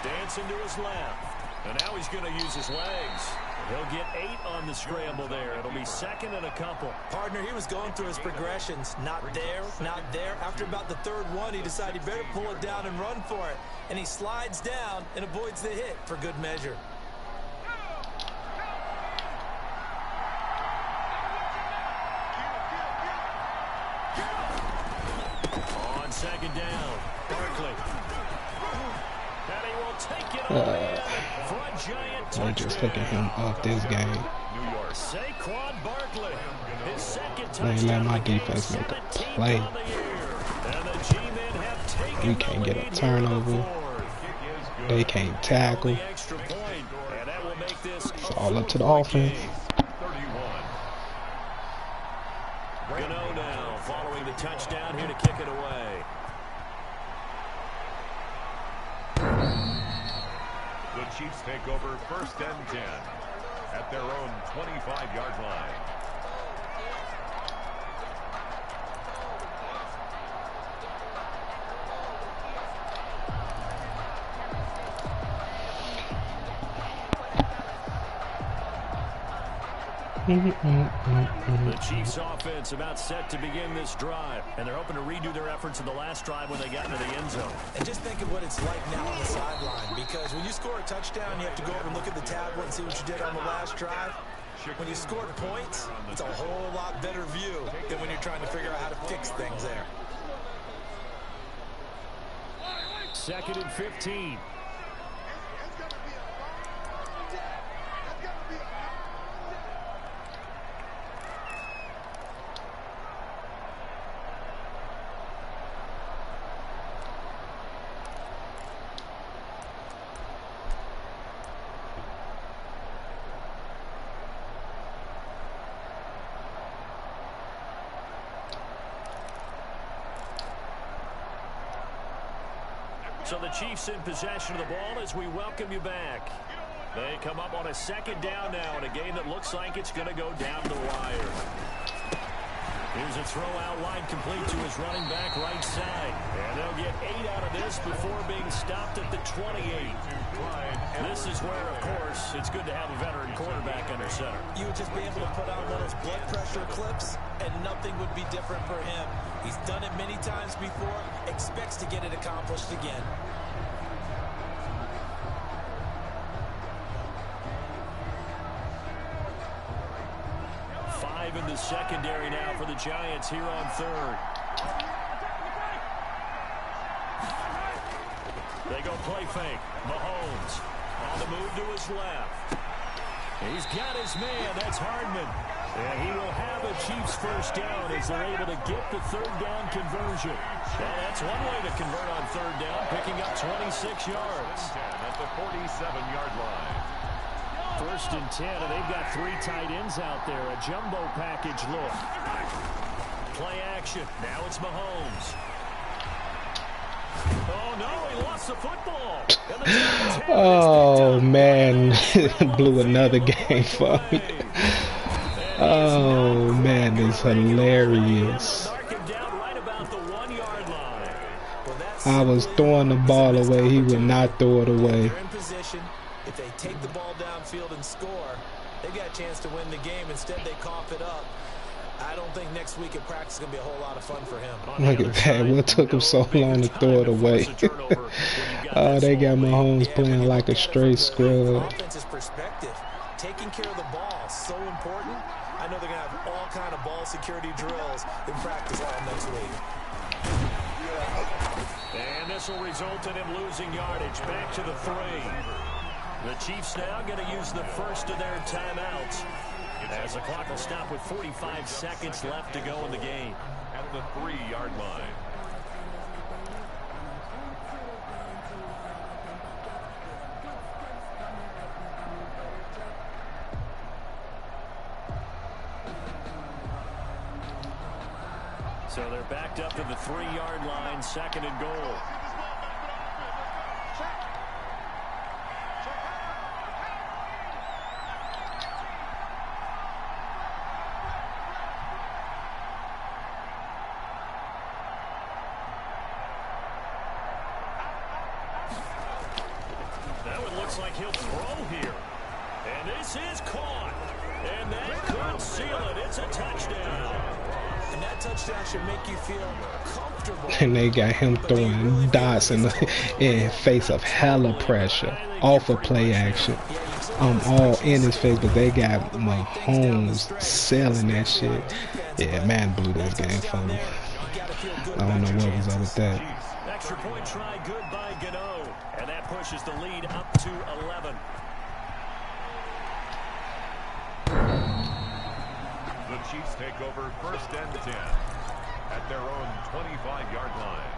dancing to his left. And now he's going to use his legs. He'll get 8 on the scramble there. It'll be 2nd and a couple. Partner, he was going through his progressions. Not there, not there. After about the 3rd one, he decided he better pull it down and run for it. And he slides down and avoids the hit for good measure. On 2nd down, Barkley. And he will take it away for a giant touchdown. I'm just looking him up this game. New York. Saquon Barkley, his 2nd They ain't let touchdown my of the game, defense make a 17th play. on the year. And the G-men have taken We the can't get a lead here in the turnover. 4th. They can't tackle. The extra point, and that will make this It's all up to the offense. 31. Gano now following the touchdown here to kick it away. The Chiefs take over 1st and 10 at their own 25-yard line. The Chiefs offense about set to begin this drive, and they're hoping to redo their efforts in the last drive when they got into the end zone. And just think of what it's like now on the sideline, because when you score a touchdown, you have to go over and look at the tablet and see what you did on the last drive. When you score points, it's a whole lot better view than when you're trying to figure out how to fix things there. 2nd and 15. So the Chiefs in possession of the ball as we welcome you back. They come up on a 2nd down now in a game that looks like it's going to go down the wire. Here's a throw out line complete to his running back right side. And they'll get 8 out of this before being stopped at the 28. This is where, of course, it's good to have a veteran quarterback under center. You would just be able to put on one of those blood pressure clips, and nothing would be different for him. He's done it many times before, expects to get it accomplished again. five in the secondary now for the Giants here on third. They go play fake. Mahomes on the move to his left. He's got his man. That's Hardman. And he will have a Chiefs first down as they're able to get the third down conversion. Well, that's one way to convert on third down, picking up 26 yards. At the 47-yard line. First and 10, and they've got three tight ends out there. A jumbo package look. Play action. Now it's Mahomes. Oh, no, he lost the football. Oh, man. Blew another game for me. Oh, man, it's hilarious. I was throwing the ball away. He would not throw it away. If they take the ball downfield and score, they've got a chance to win the game. Instead, they cough it up. I don't think next week at practice is going to be a whole lot of fun for him. Look at that. What took him so long to throw it away? Oh, they got Mahomes playing like a straight scrub. Offense's perspective, taking care of the ball, so important. I know they're going to have all kind of ball security drills in practice all next week. And this will result in him losing yardage. Back to the 3. The Chiefs now going to use the first of their timeouts, as the clock will stop with 45 seconds left to go in the game. At the 3-yard line. So they're backed up to the 3-yard line, 2nd and goal. Like he'll throw here, and this is caught, and that could seal it. It's a touchdown, and that touchdown should make you feel comfortable. And they got him throwing dots in face of hella pressure off of play action. All in his face, but they got Mahomes selling that shit. Yeah, man, blew this game for me. I don't know what was up with that. Extra point try, good by Gano, and that pushes the lead up to 11. The Chiefs take over 1st and 10 at their own 25-yard line.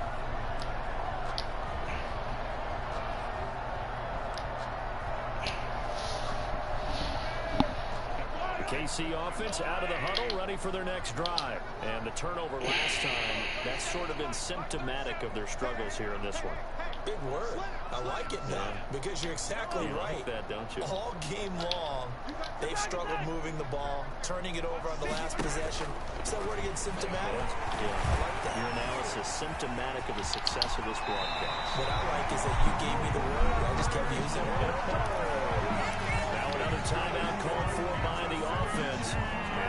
KC offense out of the huddle, ready for their next drive. And the turnover last time, that's sort of been symptomatic of their struggles here in this one. Big word. I like it now, because you're exactly right. Like that, don't you? All game long, they've struggled moving the ball, turning it over on the last possession. Is that word again, symptomatic? Yeah, I like that. Your analysis, symptomatic of the success of this broadcast. What I like is that you gave me the word. I just kept using it. Now another timeout called for by the offense,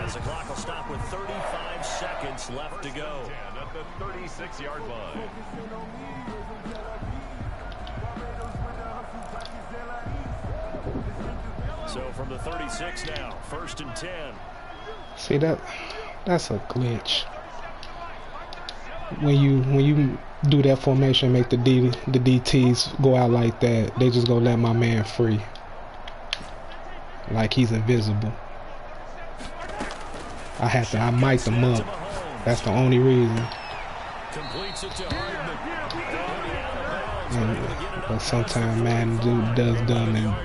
as the clock will stop with 35 seconds left to go. At the 36-yard line. So from the 36 now, 1st and 10. See that's a glitch. When you do that formation, make the DTs go out like that, they just go let my man free. Like he's invisible. I mic'd him up. That's the only reason. But sometimes man dude does dumb and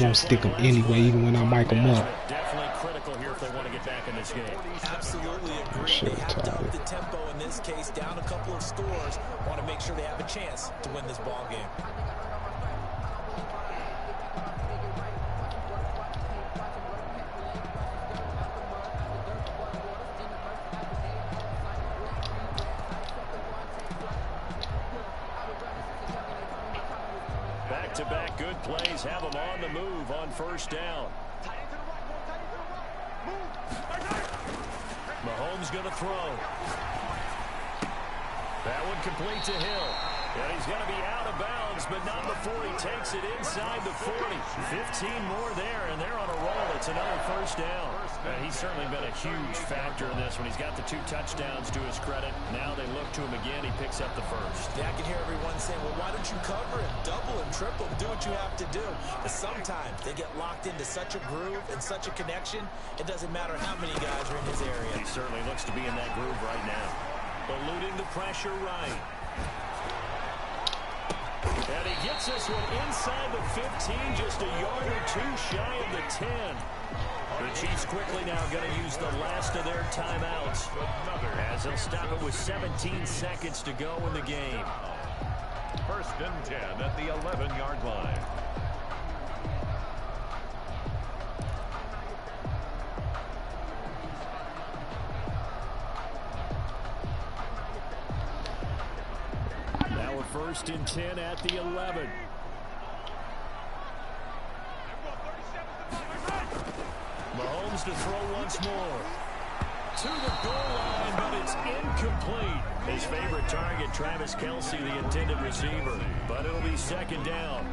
won't stick him anyway, even when I mic him up. Definitely critical here if they want to get back in this game. Absolutely agree. They have to up the tempo in this case, down a couple of scores. Want to make sure they have a chance to win this ball game. Back-to-back good plays have them on the move on 1st down. Mahomes going to throw. That one complete to Hill. And he's going to be out of bounds, but not before he takes it inside the 40. 15 more there, and they're on a roll. It's another first down. He's certainly been a huge factor in this one. He's got the 2 touchdowns to his credit. Now they look to him again. He picks up the first. Yeah, I can hear everyone saying, well, why don't you cover him? Double him, triple him, do what you have to do. But sometimes they get locked into such a groove and such a connection, it doesn't matter how many guys are in his area. He certainly looks to be in that groove right now. Eluding the pressure right. And he gets this one inside the 15, just a yard or 2 shy of the 10. The Chiefs quickly now going to use the last of their timeouts, as they'll stop it with 17 seconds to go in the game. 1st and 10 at the 11-yard line. Now we're 1st and 10 at the 11. Mahomes to throw once more. To the goal line, but it's incomplete. His favorite target, Travis Kelce, the intended receiver. But it'll be 2nd down.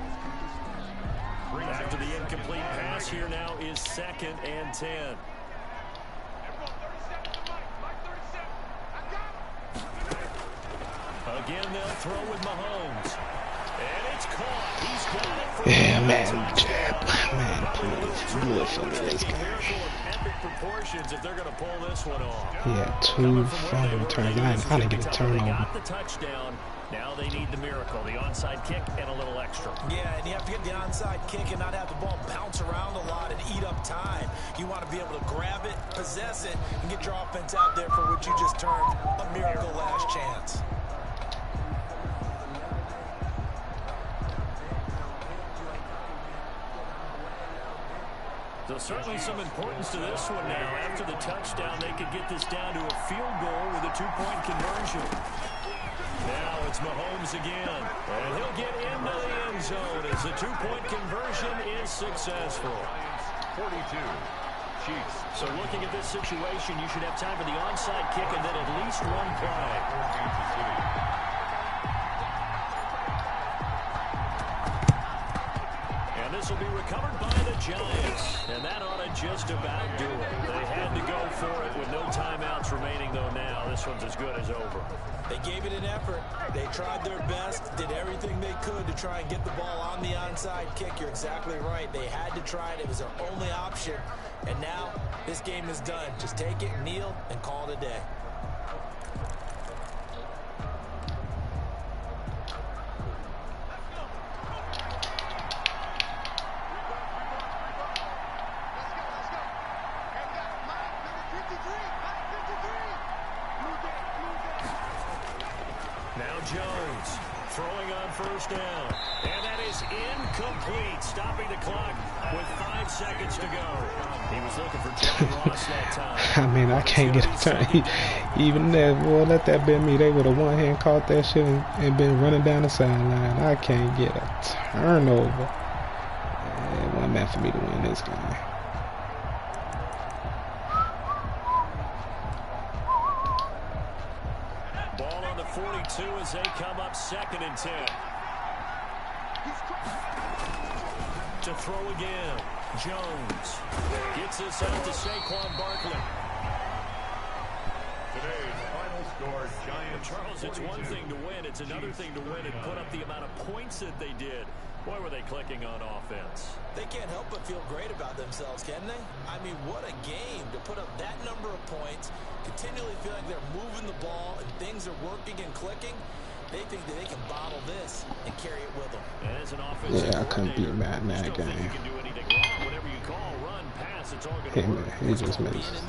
After the incomplete pass, here now is 2nd and 10. Again, they'll throw with Mahomes. And it's caught. He's got it for man, jab. Man, please. Blood for this guy. Epic proportions if they're going to pull this one off. He had 2 fumble returns. I didn't get a turnover. Got the touchdown. Now they need the miracle, the onside kick and a little extra. Yeah, and you have to get the onside kick and not have the ball bounce around a lot and eat up time. You want to be able to grab it, possess it, and get your offense out there for what you just termed a miracle last chance. So certainly some importance to this one now. After the touchdown, they could get this down to a field goal with a 2-point conversion. Now it's Mahomes again. And he'll get into the end zone as the 2-point conversion is successful. 42. Chiefs. So looking at this situation, you should have time for the onside kick and then at least 1 play. Kansas City. This will be recovered by the Giants, and that ought to just about do it. They had to go for it with no timeouts remaining, though. Now this one's as good as over. They gave it an effort. They tried their best, did everything they could to try and get the ball on the onside kick. You're exactly right. They had to try it. It was their only option, and now this game is done. Just take it, kneel, and call it a day. Jones throwing on 1st down. And that is incomplete, stopping the clock with 5 seconds to go. He was looking for John Ross that time. I mean, I can't get a turn. Even that, boy, let that been me. They would have one hand caught that shit and been running down the sideline. I can't get a turnover. It wasn't meant for me to win this game. Ball on the 42 as they come up 2nd and 10. To throw again. Jones gets this out to Saquon Barkley. Today's final score, Giants. Charles, it's 42. one thing to win. It's another thing to win and put up the amount of points that they did. Boy, were they clicking on offense. They can't help but feel great about themselves, can they? I mean, what a game to put up that number of points, continually feel like they're moving the ball and things are working and clicking. They think that they can bottle this and carry it with them. As an offensive Yeah, I couldn't beat Matt in that game. You can do anything wrong. Whatever you call, run, pass, it's all going to work. He just missed.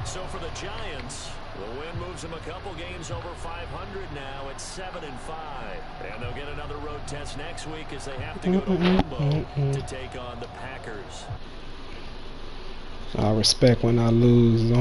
So for the Giants, the win moves them a couple games over 500 now at 7-5. And they'll get another road test next week as they have to go to Lambeau to take on the Packers. I respect when I lose.